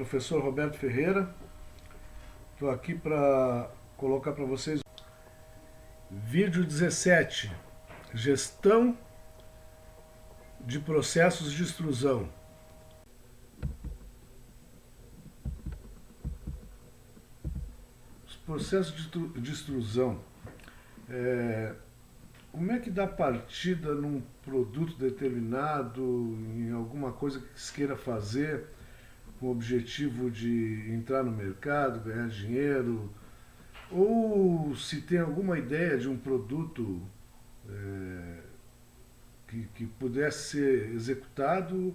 professor Roberto Ferreira. Estou aqui para colocar para vocês vídeo 17, gestão de processos de extrusão. Os processos de extrusão, como é que dá partida num produto determinado, em alguma coisa que se queira fazer com o objetivo de entrar no mercado, ganhar dinheiro, ou se tem alguma ideia de um produto que pudesse ser executado,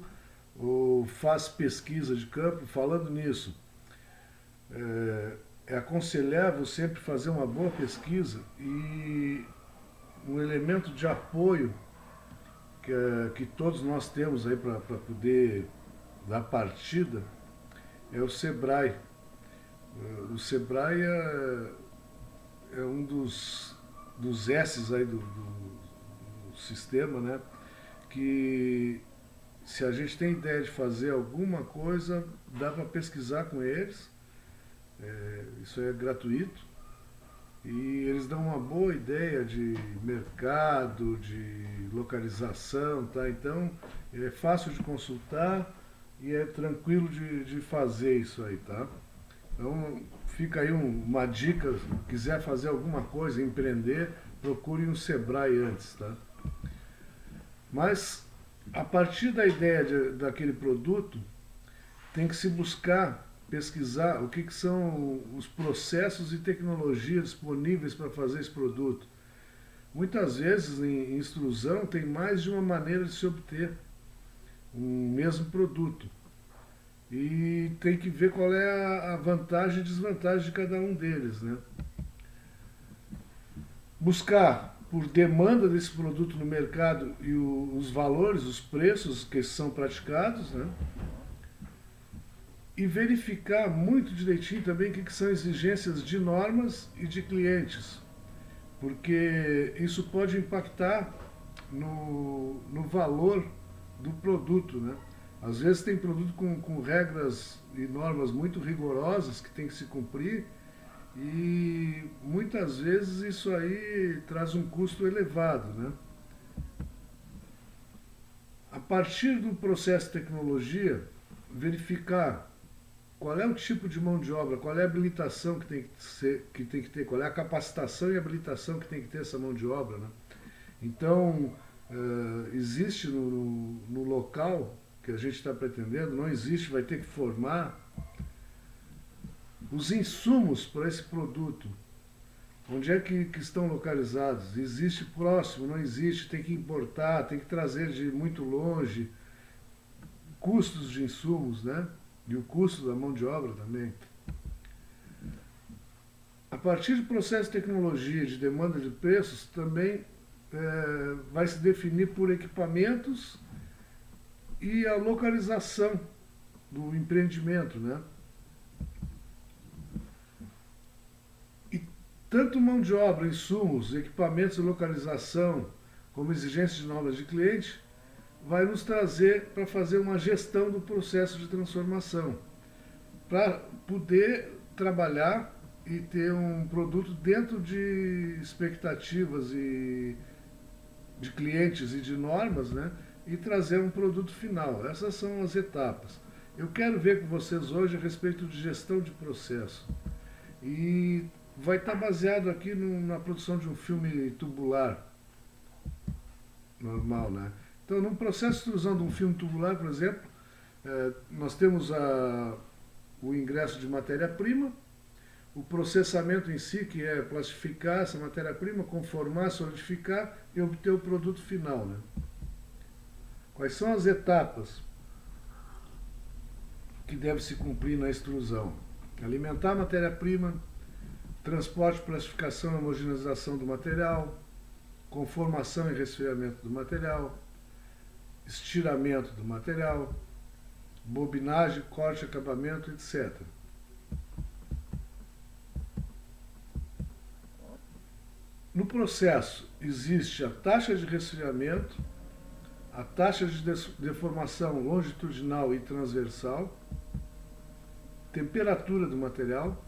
ou faz pesquisa de campo. Falando nisso, é aconselhável sempre fazer uma boa pesquisa, e um elemento de apoio que todos nós temos aí para poder dar partida é o Sebrae. O Sebrae é um dos S's aí do sistema, né? Que se a gente tem ideia de fazer alguma coisa, dá para pesquisar com eles. Isso é gratuito. E eles dão uma boa ideia de mercado, de localização, tá? Então é fácil de consultar e é tranquilo de fazer isso aí, tá? Então fica aí uma dica: se quiser fazer alguma coisa, empreender, procure um Sebrae antes, tá? Mas a partir da ideia daquele produto, tem que se buscar pesquisar o que são os processos e tecnologias disponíveis para fazer esse produto. Muitas vezes em extrusão tem mais de uma maneira de se obter um mesmo produto, e tem que ver qual é a vantagem e desvantagem de cada um deles, né? Buscar por demanda desse produto no mercado e os valores, os preços que são praticados, né? E verificar muito direitinho também o que são exigências de normas e de clientes, porque isso pode impactar no valor do produto, né? Às vezes tem produto com regras e normas muito rigorosas que tem que se cumprir, e muitas vezes isso aí traz um custo elevado, né? A partir do processo de tecnologia, verificar qual é o tipo de mão de obra, qual é a habilitação que tem que ter, qual é a capacitação e habilitação que tem que ter essa mão de obra, né? Então, existe no local que a gente está pretendendo, não existe, vai ter que formar os insumos para esse produto. Onde é que estão localizados? Existe próximo, não existe, tem que importar, tem que trazer de muito longe. Custos de insumos, né? E o custo da mão de obra também. A partir do processo de tecnologia e de demanda de preços, também vai se definir por equipamentos e a localização do empreendimento, né? E tanto mão de obra, insumos, equipamentos e localização, como exigências de normas de cliente, vai nos trazer para fazer uma gestão do processo de transformação, para poder trabalhar e ter um produto dentro de expectativas e de clientes e de normas, né? E trazer um produto final. Essas são as etapas. Eu quero ver com vocês hoje a respeito de gestão de processo. E vai estar baseado aqui na produção de um filme tubular normal, né? Então, no processo de extrusão de um filme tubular, por exemplo, nós temos o ingresso de matéria-prima, o processamento em si, que é plastificar essa matéria-prima, conformar, solidificar e obter o produto final, né? Quais são as etapas que deve se cumprir na extrusão? Alimentar a matéria-prima, transporte, plastificação e homogeneização do material, conformação e resfriamento do material, estiramento do material, bobinagem, corte, acabamento, etc. No processo existe a taxa de resfriamento, a taxa de deformação longitudinal e transversal, temperatura do material,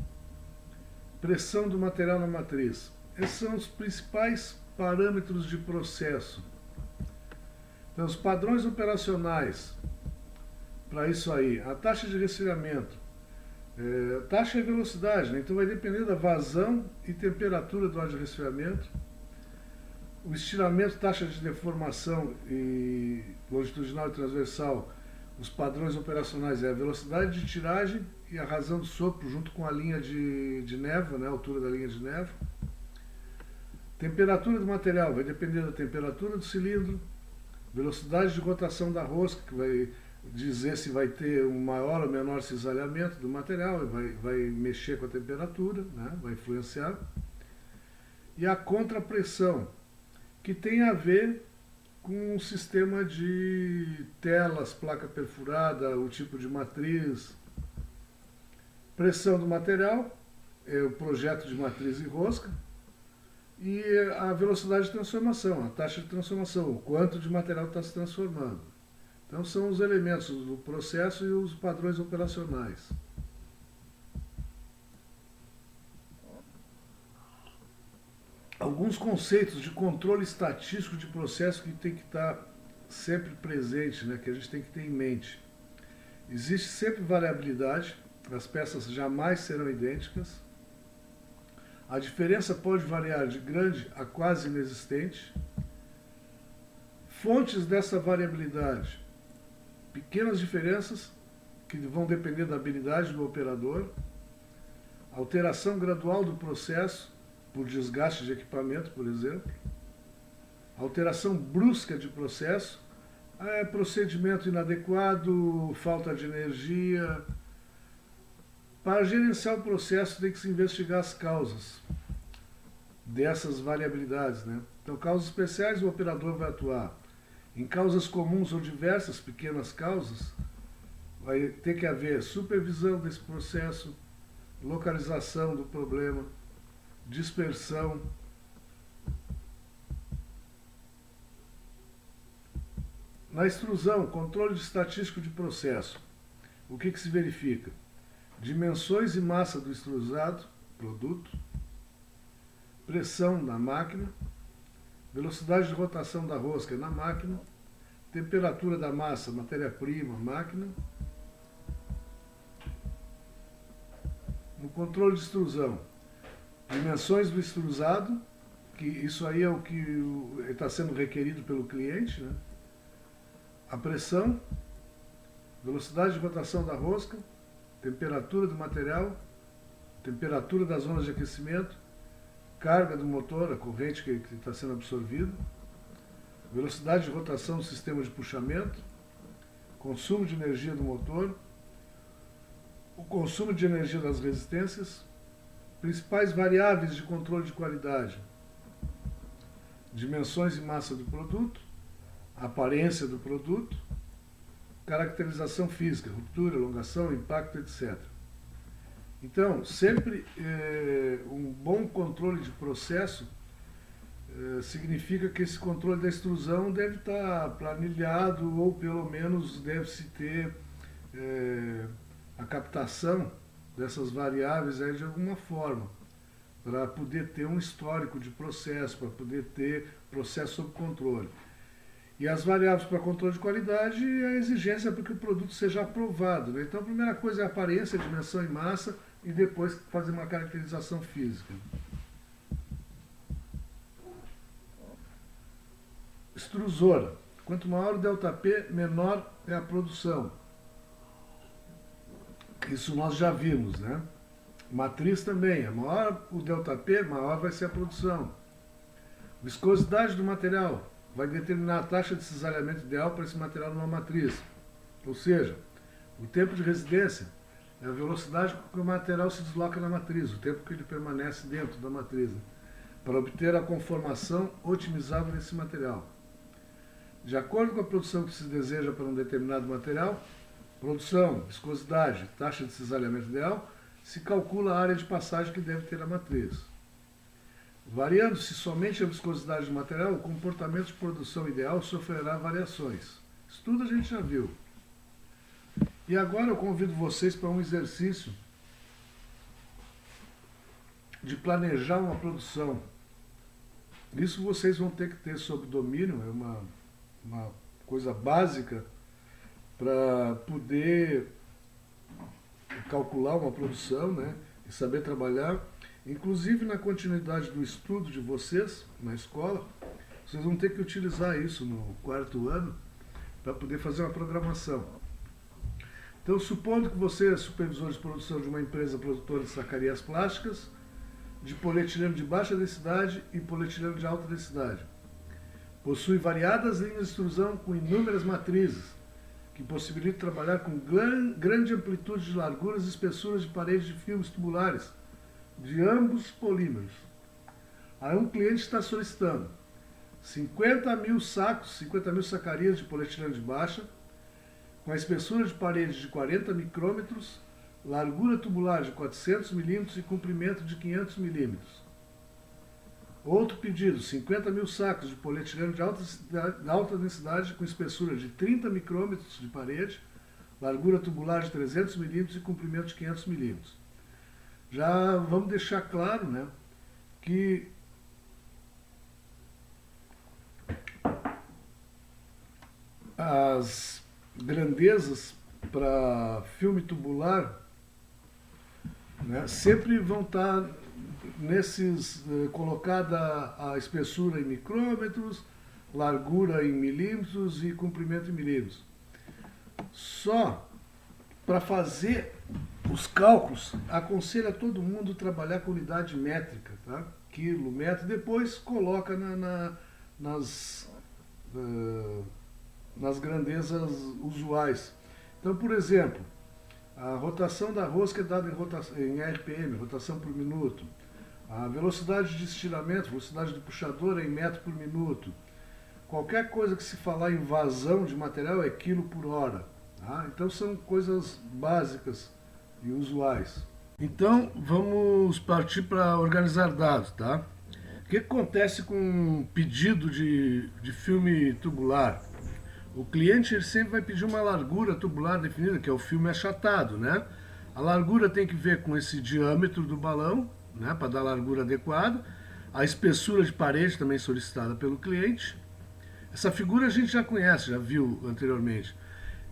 pressão do material na matriz. Esses são os principais parâmetros de processo. Então, os padrões operacionais para isso aí, a taxa de resfriamento, taxa e velocidade, né? Então vai depender da vazão e temperatura do ar de resfriamento, o estiramento, taxa de deformação e longitudinal e transversal, os padrões operacionais é a velocidade de tiragem e a razão do sopro junto com a linha de névoa, né? A altura da linha de névoa. Temperatura do material vai depender da temperatura do cilindro, velocidade de rotação da rosca, que vai dizer se vai ter um maior ou menor cisalhamento do material, vai mexer com a temperatura, né? Vai influenciar. E a contrapressão, que tem a ver com o sistema de telas, placa perfurada, o tipo de matriz. Pressão do material, é o projeto de matriz e rosca. E a velocidade de transformação, a taxa de transformação, o quanto de material está se transformando. Então são os elementos do processo e os padrões operacionais. Alguns conceitos de controle estatístico de processo que tem que estar sempre presente, né, que a gente tem que ter em mente. Existe sempre variabilidade, as peças jamais serão idênticas. A diferença pode variar de grande a quase inexistente. Fontes dessa variabilidade: pequenas diferenças que vão depender da habilidade do operador, alteração gradual do processo por desgaste de equipamento, por exemplo, alteração brusca de processo, procedimento inadequado, falta de energia. Para gerenciar o processo tem que se investigar as causas dessas variabilidades, né? Então, causas especiais, o operador vai atuar. Em causas comuns ou diversas, pequenas causas, vai ter que haver supervisão desse processo, localização do problema, dispersão. Na extrusão, controle estatístico de processo. O que se verifica? Dimensões e massa do extrusado, produto, pressão na máquina, velocidade de rotação da rosca na máquina, temperatura da massa, matéria-prima, máquina. No controle de extrusão, dimensões do extrusado, que isso aí é o que está sendo requerido pelo cliente, né? A pressão, velocidade de rotação da rosca, temperatura do material, temperatura das zonas de aquecimento, carga do motor, a corrente que está sendo absorvida, velocidade de rotação do sistema de puxamento, consumo de energia do motor, o consumo de energia das resistências, principais variáveis de controle de qualidade, dimensões e massa do produto, aparência do produto, caracterização física, ruptura, alongação, impacto, etc. Então, sempre um bom controle de processo significa que esse controle da extrusão deve estar planilhado ou pelo menos deve-se ter a captação dessas variáveis aí de alguma forma, para poder ter um histórico de processo, para poder ter processo sob controle. E as variáveis para controle de qualidade é a exigência para que o produto seja aprovado, né? Então a primeira coisa é a aparência, a dimensão e massa, e depois fazer uma caracterização física. Extrusora. Quanto maior o ΔP, menor é a produção. Isso nós já vimos, né? Matriz também. A maior o ΔP, maior vai ser a produção. Viscosidade do material vai determinar a taxa de cisalhamento ideal para esse material numa matriz. Ou seja, o tempo de residência é a velocidade com que o material se desloca na matriz, o tempo que ele permanece dentro da matriz, né? Para obter a conformação otimizável desse material. De acordo com a produção que se deseja para um determinado material, produção, viscosidade, taxa de cisalhamento ideal, se calcula a área de passagem que deve ter a matriz. Variando-se somente a viscosidade do material, o comportamento de produção ideal sofrerá variações. Isso tudo a gente já viu. E agora eu convido vocês para um exercício de planejar uma produção. Isso vocês vão ter que ter sob domínio, é uma coisa básica para poder calcular uma produção, né, e saber trabalhar. Inclusive na continuidade do estudo de vocês na escola, vocês vão ter que utilizar isso no quarto ano para poder fazer uma programação. Então, supondo que você é supervisor de produção de uma empresa produtora de sacarias plásticas, de polietileno de baixa densidade e polietileno de alta densidade. Possui variadas linhas de extrusão com inúmeras matrizes, que possibilitam trabalhar com grande amplitude de larguras e espessuras de paredes de filmes tubulares, de ambos polímeros. Aí um cliente está solicitando 50 mil sacos, 50 mil sacarias de polietileno de baixa, com a espessura de paredes de 40 micrômetros, largura tubular de 400 milímetros e comprimento de 500 milímetros. Outro pedido, 50 mil sacos de polietileno de alta densidade com espessura de 30 micrômetros de parede, largura tubular de 300 milímetros e comprimento de 500 milímetros. Já vamos deixar claro, né, que as grandezas para filme tubular, né, sempre vão estar nesses, colocada a espessura em micrômetros, largura em milímetros e comprimento em milímetros. Só para fazer os cálculos, aconselho a todo mundo trabalhar com unidade métrica, tá? Quilo, metro, depois coloca nas grandezas usuais. Então, por exemplo, a rotação da rosca é dada em RPM, rotação por minuto. A velocidade de estiramento, velocidade do puxador é em metro por minuto. Qualquer coisa que se falar em vazão de material é quilo por hora. Tá? Então são coisas básicas e usuais. Então vamos partir para organizar dados. Tá? O que acontece com um pedido de filme tubular? O cliente ele sempre vai pedir uma largura tubular definida, que é o filme achatado, né? A largura tem que ver com esse diâmetro do balão, né, para dar a largura adequada. A espessura de parede também solicitada pelo cliente. Essa figura a gente já conhece, já viu anteriormente.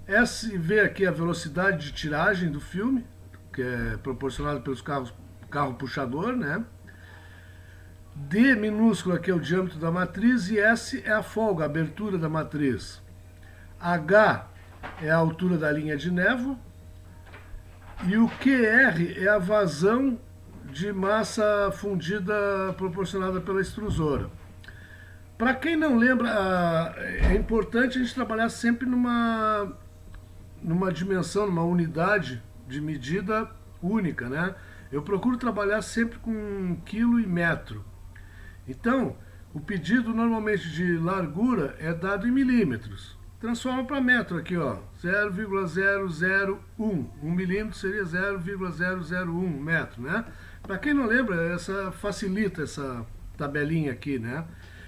SV aqui é a velocidade de tiragem do filme, que é proporcionada pelos carro puxador, né? D minúsculo aqui é o diâmetro da matriz e S é a folga, a abertura da matriz. H é a altura da linha de névoa e o QR é a vazão de massa fundida proporcionada pela extrusora. Para quem não lembra, é importante a gente trabalhar sempre numa dimensão, numa unidade de medida única, né? Eu procuro trabalhar sempre com quilo e metro. Então, o pedido normalmente de largura é dado em milímetros. Transforma para metro aqui, ó, 0,001. 1 milímetro seria 0,001 metro, né? Para quem não lembra, facilita essa tabelinha aqui, né?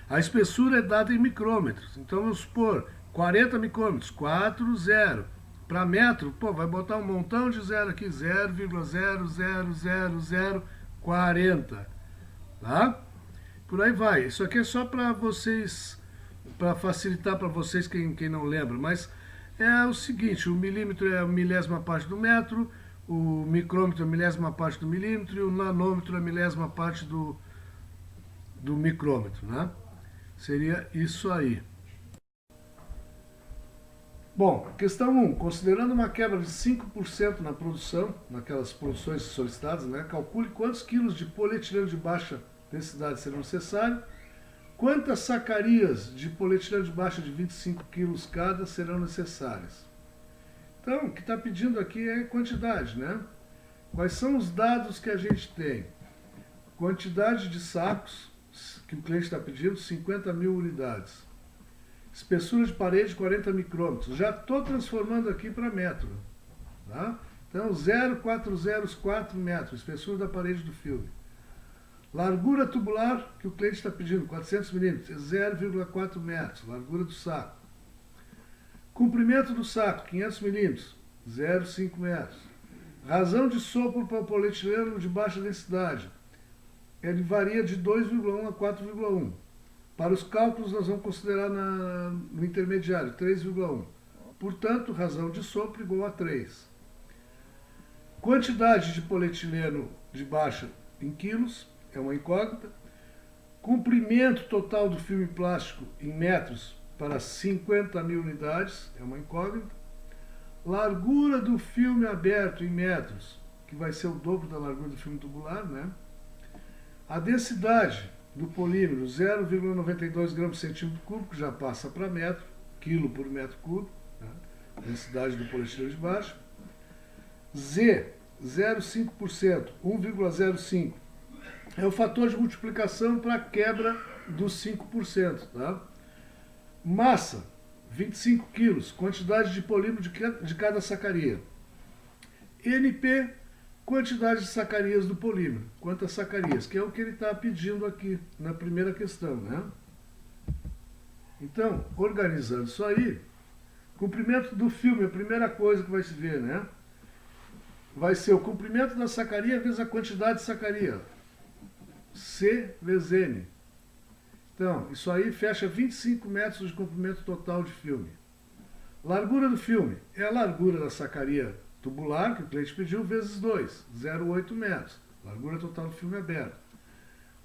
A espessura é dada em micrômetros. Então vamos supor 40 micrômetros, 40. Para metro, pô, vai botar um montão de zero aqui, 0,00040, tá? Por aí vai. Isso aqui é só para vocês, para facilitar para vocês quem não lembra, mas é o seguinte, o milímetro é a milésima parte do metro, o micrômetro é a milésima parte do milímetro e o nanômetro é a milésima parte do micrômetro, né? Seria isso aí. Bom, questão 1. Considerando uma quebra de 5% na produção, naquelas produções solicitadas, né, calcule quantos quilos de polietileno de baixa densidade serão necessários, quantas sacarias de polietileno de baixa de 25 quilos cada serão necessárias. Então, o que está pedindo aqui é quantidade, né? Quais são os dados que a gente tem? Quantidade de sacos que o cliente está pedindo, 50 mil unidades. Espessura de parede, 40 micrômetros. Já estou transformando aqui para metro. Tá? Então, 0,404 metros, espessura da parede do filme. Largura tubular, que o cliente está pedindo, 400 milímetros, 0,4 metros, largura do saco. Comprimento do saco, 500 milímetros, 0,5 metros. Razão de sopro para o polietileno de baixa densidade. Ele varia de 2,1 a 4,1. Para os cálculos, nós vamos considerar no intermediário, 3,1. Portanto, razão de sopro igual a 3. Quantidade de polietileno de baixa em quilos, é uma incógnita. Comprimento total do filme plástico em metros para 50 mil unidades, é uma incógnita. Largura do filme aberto em metros, que vai ser o dobro da largura do filme tubular, né? A densidade do polímero, 0,92 gramas por centímetro cúbico, já passa para metro, quilo por metro cúbico, né? Densidade do polietileno de baixo. Z, 0,5%, 1,05. É o fator de multiplicação para a quebra dos 5%. Tá? Massa, 25 quilos, quantidade de polímero de cada sacaria. NP, quantidade de sacarias do polímero. Quantas sacarias? Que é o que ele está pedindo aqui na primeira questão. Né? Então, organizando isso aí, comprimento do filme, a primeira coisa que vai se ver, né? Vai ser o comprimento da sacaria vezes a quantidade de sacaria. C vezes N. Então, isso aí fecha 25 metros de comprimento total de filme. Largura do filme é a largura da sacaria tubular, que o cliente pediu, vezes 2, 0,8 metros. Largura total do filme aberto.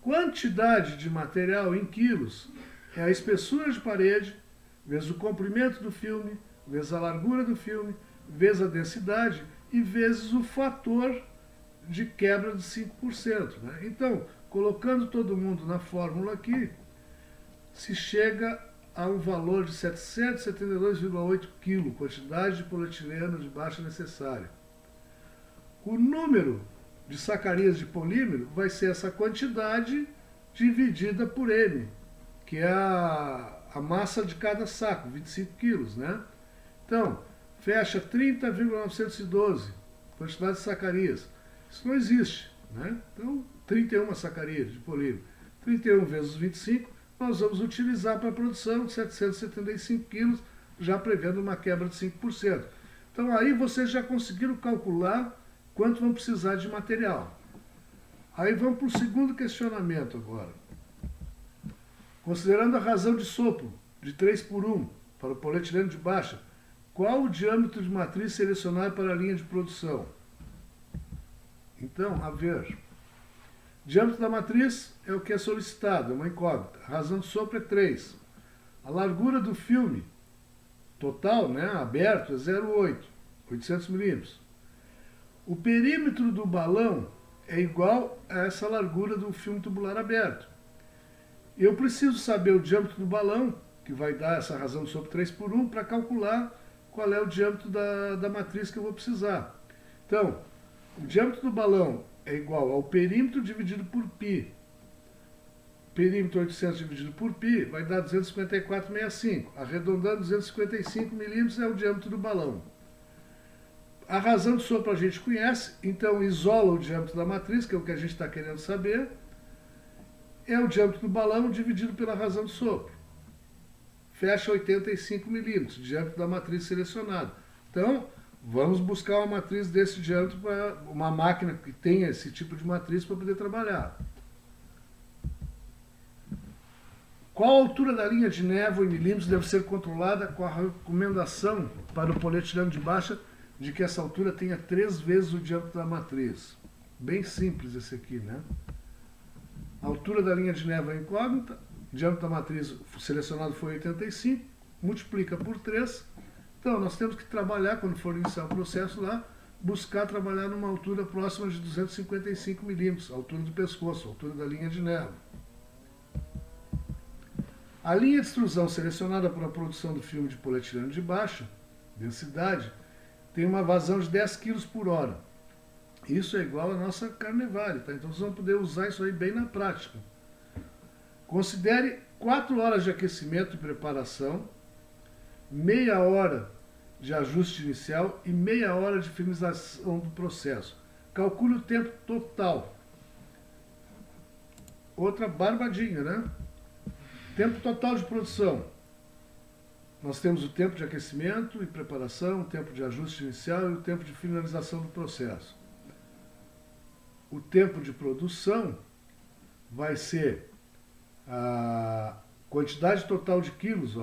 Quantidade de material em quilos é a espessura de parede, vezes o comprimento do filme, vezes a largura do filme, vezes a densidade e vezes o fator de quebra de 5%. Né? Então, colocando todo mundo na fórmula aqui, se chega a um valor de 772,8 kg, quantidade de polietileno de baixa necessária. O número de sacarias de polímero vai ser essa quantidade dividida por M, que é a massa de cada saco, 25 quilos, né? Então, fecha 30,912, quantidade de sacarias. Isso não existe, né? Então, 31 sacarias de polímero. 31 vezes 25, nós vamos utilizar para a produção de 775 quilos, já prevendo uma quebra de 5%. Então, aí vocês já conseguiram calcular quanto vão precisar de material. Aí vamos para o segundo questionamento agora. Considerando a razão de sopro de 3:1 para o polietileno de baixa, qual o diâmetro de matriz selecionado para a linha de produção? Então, a ver. Diâmetro da matriz é o que é solicitado, é uma incógnita. A razão de sopro é 3. A largura do filme total, né, aberto, é 0,8, 800 milímetros. O perímetro do balão é igual a essa largura do filme tubular aberto. Eu preciso saber o diâmetro do balão, que vai dar essa razão de sopro 3:1, para calcular qual é o diâmetro da matriz que eu vou precisar. Então, o diâmetro do balão é igual ao perímetro dividido por π. Perímetro 800 dividido por π vai dar 254,65. Arredondando, 255 milímetros é o diâmetro do balão. A razão de sopro a gente conhece, então isola o diâmetro da matriz, que é o que a gente está querendo saber. É o diâmetro do balão dividido pela razão de sopro. Fecha 85 milímetros, diâmetro da matriz selecionada. Então, vamos buscar uma matriz desse diâmetro para uma máquina que tenha esse tipo de matriz para poder trabalhar. Qual a altura da linha de névoa em milímetros deve ser controlada com a recomendação para o polietileno de baixa de que essa altura tenha 3 vezes o diâmetro da matriz? Bem simples esse aqui, né? A altura da linha de névoa é incógnita, o diâmetro da matriz selecionado foi 85, multiplica por 3. Então, nós temos que trabalhar, quando for iniciar o processo lá, buscar trabalhar numa altura próxima de 255 milímetros, a altura do pescoço, a altura da linha de névoa. A linha de extrusão selecionada para a produção do filme de polietileno de baixa densidade tem uma vazão de 10 kg por hora. Isso é igual à nossa Carnevale, tá? Então, vocês vão poder usar isso aí bem na prática. Considere 4 horas de aquecimento e preparação, meia hora de ajuste inicial e meia hora de finalização do processo. Calcule o tempo total. Outra barbadinha, né? Tempo total de produção. nós temos o tempo de aquecimento e preparação, o tempo de ajuste inicial e o tempo de finalização do processo. O tempo de produção vai ser a quantidade total de quilos,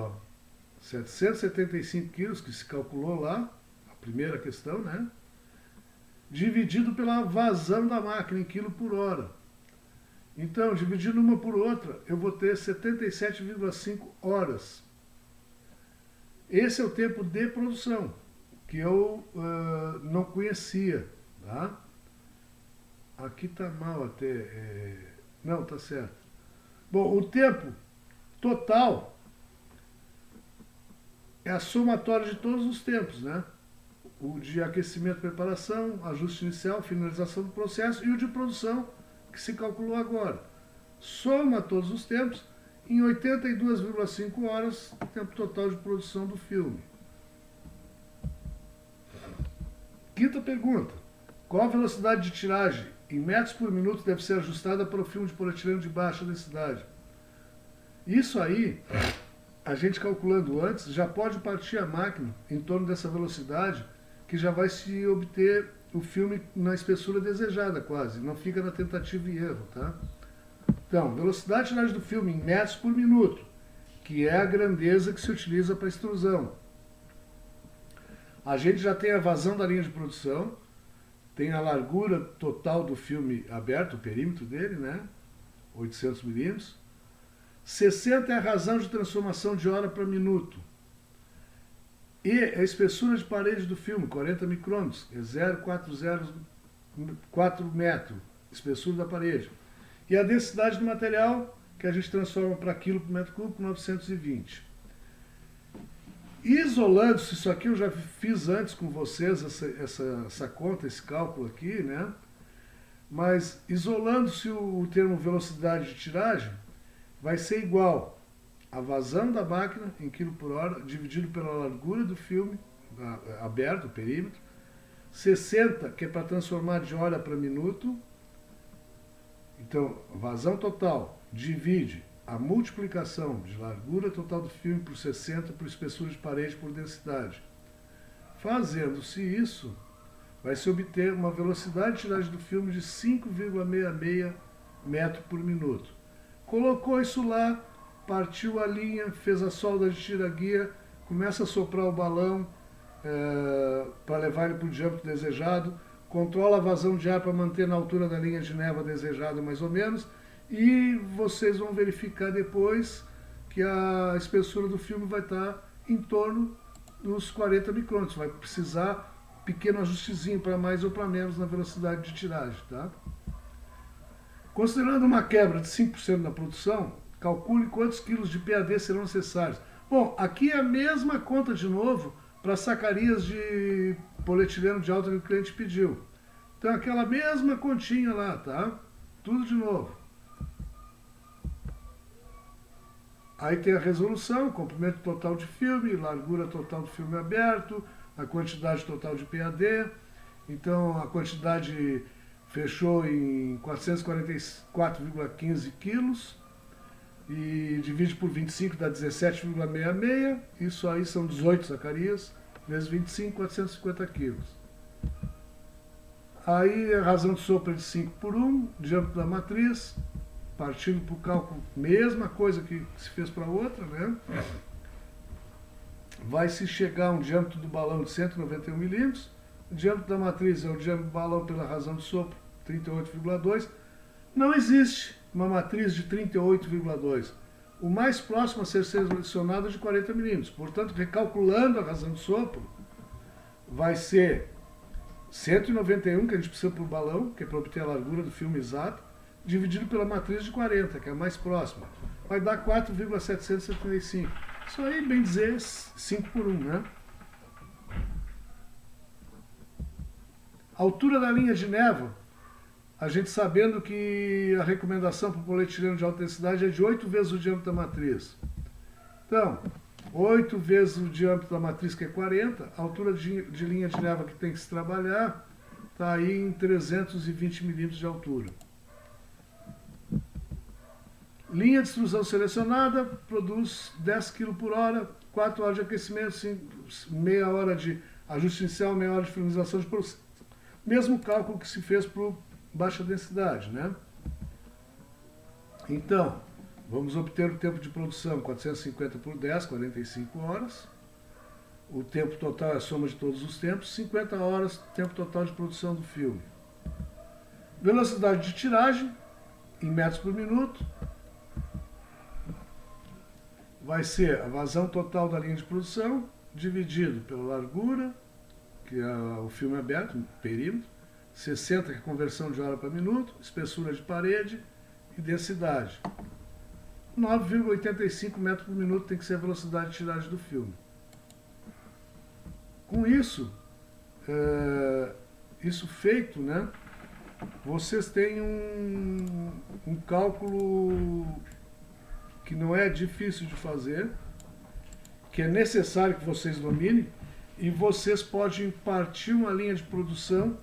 775 quilos, que se calculou lá, a primeira questão, né? Dividido pela vazão da máquina em quilo por hora. Então, dividindo uma por outra, eu vou ter 77,5 horas. Esse é o tempo de produção, que eu não conhecia. Tá? Aqui está mal até. Não, está certo. Bom, o tempo total é a somatória de todos os tempos, né? O de aquecimento e preparação, ajuste inicial, finalização do processo e o de produção, que se calculou agora. Soma todos os tempos em 82,5 horas, o tempo total de produção do filme. Quinta pergunta. Qual a velocidade de tiragem em metros por minuto deve ser ajustada para o filme de polietileno de baixa densidade? Isso aí, a gente calculando antes, já pode partir a máquina em torno dessa velocidade, que já vai se obter o filme na espessura desejada quase, não fica na tentativa e erro, tá? Então, velocidade de tiragem do filme em metros por minuto, que é a grandeza que se utiliza para extrusão. A gente já tem a vazão da linha de produção, tem a largura total do filme aberto, o perímetro dele, né? 800 milímetros. 60 é a razão de transformação de hora para minuto. E a espessura de parede do filme, 40 micrômetros, é 0,404 metros, espessura da parede. E a densidade do material, que a gente transforma para quilo por metro cúbico, 920. Isolando-se, isso aqui eu já fiz antes com vocês, essa conta, esse cálculo aqui, né? Mas isolando-se o termo velocidade de tiragem, vai ser igual a vazão da máquina em quilo por hora, dividido pela largura do filme, aberto, o perímetro, 60, que é para transformar de hora para minuto. Então, vazão total divide a multiplicação de largura total do filme por 60 por espessura de parede por densidade. Fazendo-se isso, vai se obter uma velocidade de tiragem do filme de 5,66 metros por minuto. Colocou isso lá, partiu a linha, fez a solda de tira-guia, começa a soprar o balão para levar ele para o diâmetro desejado, controla a vazão de ar para manter na altura da linha de névoa desejada mais ou menos, e vocês vão verificar depois que a espessura do filme vai estar em torno dos 40 micrômetros. Vai precisar um pequeno ajustezinho para mais ou para menos na velocidade de tiragem. Tá? Considerando uma quebra de 5% na produção, calcule quantos quilos de PAD serão necessários. Bom, aqui é a mesma conta de novo para sacarias de polietileno de alta que o cliente pediu. Então, aquela mesma continha lá, tá? Tudo de novo. Aí tem a resolução, comprimento total de filme, largura total do filme aberto, a quantidade total de PAD. Então, a quantidade fechou em 444,15 quilos e divide por 25 dá 17,66. Isso aí são 18 sacarias, vezes 25, 450 quilos. Aí a razão de sopro é de 5 por 1, diâmetro da matriz, partindo para o cálculo, mesma coisa que se fez para a outra, né? Vai se chegar a um diâmetro do balão de 191 milímetros, o diâmetro da matriz é o diâmetro do balão pela razão de sopro, 38,2. Não existe uma matriz de 38,2. O mais próximo a ser selecionado é de 40 milímetros. Portanto, recalculando a razão de sopro, vai ser 191, que a gente precisa para o balão, que é para obter a largura do filme exato, dividido pela matriz de 40, que é a mais próxima. Vai dar 4,775. Isso aí, bem dizer, 5 por 1, né? Altura da linha de névoa, a gente sabendo que a recomendação para o polietileno de alta densidade é de 8 vezes o diâmetro da matriz. Então, 8 vezes o diâmetro da matriz, que é 40, a altura de linha de névoa que tem que se trabalhar está aí em 320 milímetros de altura. Linha de extrusão selecionada, produz 10 kg por hora, 4 horas de aquecimento, meia hora de ajuste inicial, meia hora de finalização de processo. Mesmo cálculo que se fez para baixa densidade, né? Então, vamos obter o tempo de produção 450 por 10, 45 horas. O tempo total é a soma de todos os tempos, 50 horas, tempo total de produção do filme. Velocidade de tiragem, em metros por minuto, vai ser a vazão total da linha de produção, dividido pela largura, que é o filme aberto, perímetro, 60, que é a conversão de hora para minuto, espessura de parede e densidade. 9,85 metros por minuto tem que ser a velocidade de tiragem do filme. Com isso, isso feito, né, vocês têm um cálculo que não é difícil de fazer, que é necessário que vocês dominem, e vocês podem partir uma linha de produção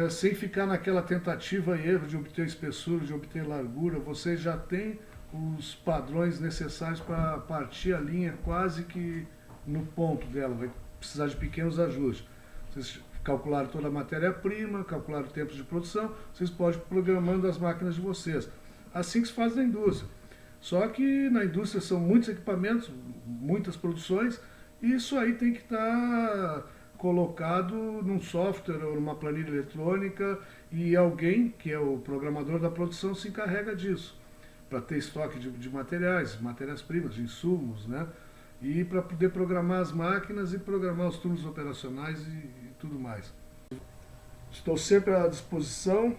sem ficar naquela tentativa e erro de obter espessura, de obter largura. Vocês já têm os padrões necessários para partir a linha quase que no ponto dela. Vai precisar de pequenos ajustes. Vocês calcularam toda a matéria-prima, calcularam o tempo de produção, vocês podem ir programando as máquinas de vocês. Assim que se faz na indústria. Só que na indústria são muitos equipamentos, muitas produções, e isso aí tem que estar colocado num software ou numa planilha eletrônica, e alguém, que é o programador da produção, se encarrega disso, para ter estoque de materiais, matérias-primas, de insumos, né? E para poder programar as máquinas e programar os turnos operacionais e tudo mais. Estou sempre à disposição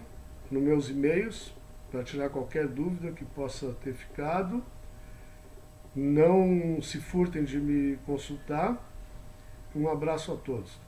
nos meus e-mails para tirar qualquer dúvida que possa ter ficado. Não se furtem de me consultar. Um abraço a todos.